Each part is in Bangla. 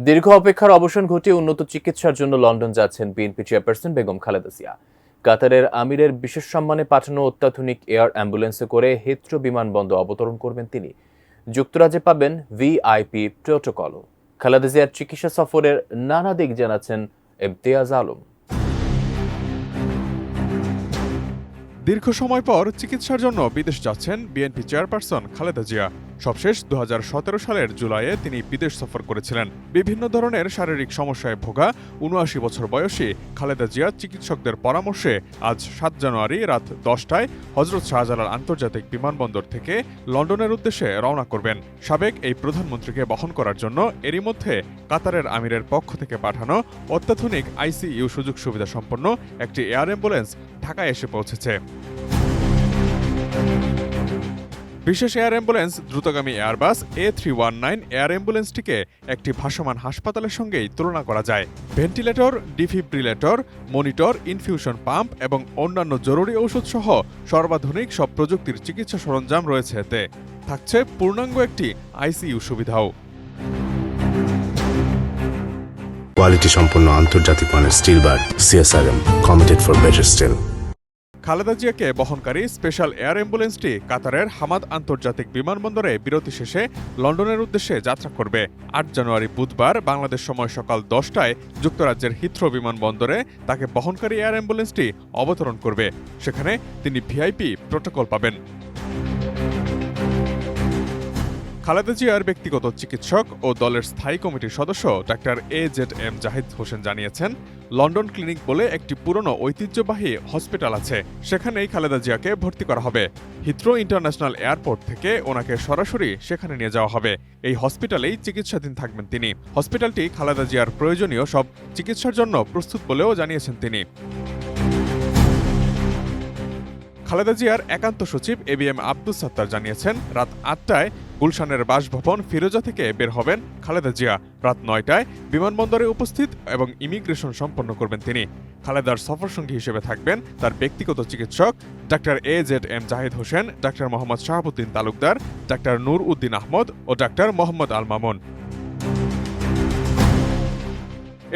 দীর্ঘ অপেক্ষার অবসান ঘটিয়ে উন্নত চিকিৎসার জন্য লন্ডন যাচ্ছেন বিএনপি চেয়ারপারসন বেগম খালেদা জিয়া। কাতারের আমিরের বিশেষ সম্মানে পাঠানো অত্যাধুনিক এয়ার অ্যাম্বুলেন্সে করে হিথ্রো বিমানবন্দর অবতরণ করবেন তিনি। যুক্তরাজ্যে পাবেন ভিআইপি প্রোটোকলও। খালেদা জিয়ার চিকিৎসা সফরের নানা দিক জানাচ্ছেন ইমতিয়াজ আলম। দীর্ঘ সময় পর চিকিৎসার জন্য বিদেশ যাচ্ছেন বিএনপি চেয়ারপারসন খালেদা জিয়া। সবশেষ 2017 সালের জুলাইয়ে তিনি বিদেশ সফর করেছিলেন। বিভিন্ন ধরনের শারীরিক সমস্যায় ভোগা ৭৯ বছর বয়সী খালেদা জিয়া চিকিৎসকদের পরামর্শে আজ ৭ জানুয়ারি রাত 10টায় হজরত শাহজালাল আন্তর্জাতিক বিমানবন্দর থেকে লন্ডনের উদ্দেশ্যে রওনা করবেন। সাবেক এই প্রধানমন্ত্রীকে বহন করার জন্য এরই মধ্যে কাতারের আমিরের পক্ষ থেকে পাঠানো অত্যাধুনিক আইসিইউ সুযোগ সুবিধা সম্পন্ন একটি এয়ার অ্যাম্বুলেন্স ঢাকায় এসে পৌঁছেছে। বিশেষ এয়ার অ্যাম্বুলেন্স দ্রুতগামী এয়ারবাস A319 এয়ার অ্যাম্বুলেন্সটিকে একটি ভাসমান হাসপাতালের সঙ্গেই তুলনা করা যায়। Ventilator, defibrillator, monitor, infusion pump এবং অন্যান্য জরুরি ঔষধ সহ সর্বাধুনিক সব প্রযুক্তির চিকিৎসা সরঞ্জাম রয়েছে এতে। থাকছে পূর্ণাঙ্গ একটি আইসিইউ সুবিধাও। কোয়ালিটি সম্পন্ন আন্তর্জাতিক মানের still bar CSRM, committed for better still. Khaleda জিয়াকে বহনকারী স্পেশাল এয়ার অ্যাম্বুলেন্সটি কাতারের হামাদ আন্তর্জাতিক বিমানবন্দরে বিরতি শেষে লন্ডনের উদ্দেশ্যে যাত্রা করবে। ৮ জানুয়ারি বুধবার বাংলাদেশ সময় সকাল 10টায় যুক্তরাজ্যের হিথ্রো বিমানবন্দরে তাকে বহনকারী এয়ার অ্যাম্বুলেন্সটি অবতরণ করবে। সেখানে তিনি ভিআইপি প্রোটোকল পাবেন। খালেদা জিয়ার ব্যক্তিগত চিকিৎসক ও দলের স্থায়ী কমিটির সদস্য ডাক্তার AZM জাহিদ হোসেন জানিয়েছেন, লন্ডন ক্লিনিক বলে একটি পুরনো ঐতিহ্যবাহী হসপিটাল আছে, সেখানেই খালেদা জিয়াকে ভর্তি করা হবে। হিথ্রো ইন্টারন্যাশনাল এয়ারপোর্ট থেকে ওনাকে সরাসরি সেখানে নিয়ে যাওয়া হবে। এই হসপিটালেই চিকিৎসাধীন থাকবেন তিনি। হসপিটালটি খালেদা জিয়ার প্রয়োজনীয় সব চিকিৎসার জন্য প্রস্তুত বলেও জানিয়েছেন তিনি। খালেদা জিয়ার একান্ত সচিব ABM আব্দুস সাত্তার জানিয়েছেন, রাত ৮টায় গুলশানের বাসভবন ফিরোজা থেকে বের হবেন খালেদা জিয়া। রাত 9টায় বিমানবন্দরে উপস্থিত এবং ইমিগ্রেশন সম্পন্ন করবেন তিনি। খালেদার সফরসঙ্গী হিসেবে থাকবেন তার ব্যক্তিগত চিকিৎসক doctor AZM Zahid Hossain, doctor Mohammad Shahabuddin Talukdar, doctor Nur Uddin Ahmed ও ডাক্তার মোহাম্মদ আল মামুন।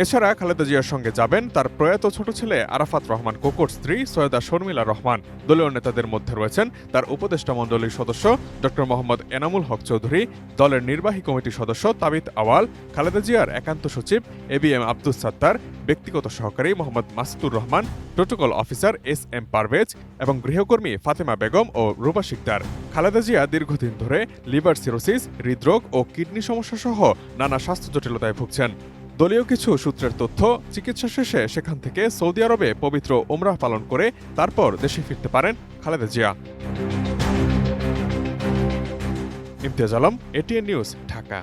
এছাড়া খালেদা জিয়ার সঙ্গে যাবেন তার প্রয়াত ছোট ছেলে আরাফাত রহমান কোকোর স্ত্রী সৈয়দা শর্মিলা রহমান। দলীয় নেতাদের মধ্যে রয়েছেন তার উপদেষ্টা মণ্ডলীর সদস্য ডক্টর মোহাম্মদ এনামুল হক চৌধুরী, দলের নির্বাহী কমিটির সদস্য তাবিত আওয়াল, খালেদা জিয়ার একান্ত সচিব ABM আব্দুস সাত্তার, ব্যক্তিগত সহকারী Mohammad Masudur Rahman, protocol officer SM Parvez এবং গৃহকর্মী ফাতেমা বেগম ও রূপা শিকদার। খালেদা জিয়া দীর্ঘদিন ধরে লিভার সিরোসিস, হৃদরোগ ও কিডনি সমস্যা সহ নানা স্বাস্থ্য জটিলতায় ভুগছেন। দলীয় কিছু সূত্রের তথ্য, চিকিৎসা শেষে সেখান থেকে সৌদি আরবে পবিত্র উমরাহ পালন করে তারপর দেশে ফিরতে পারেন খালেদা জিয়া। Imtiaz Alam, ATN news, Dhaka.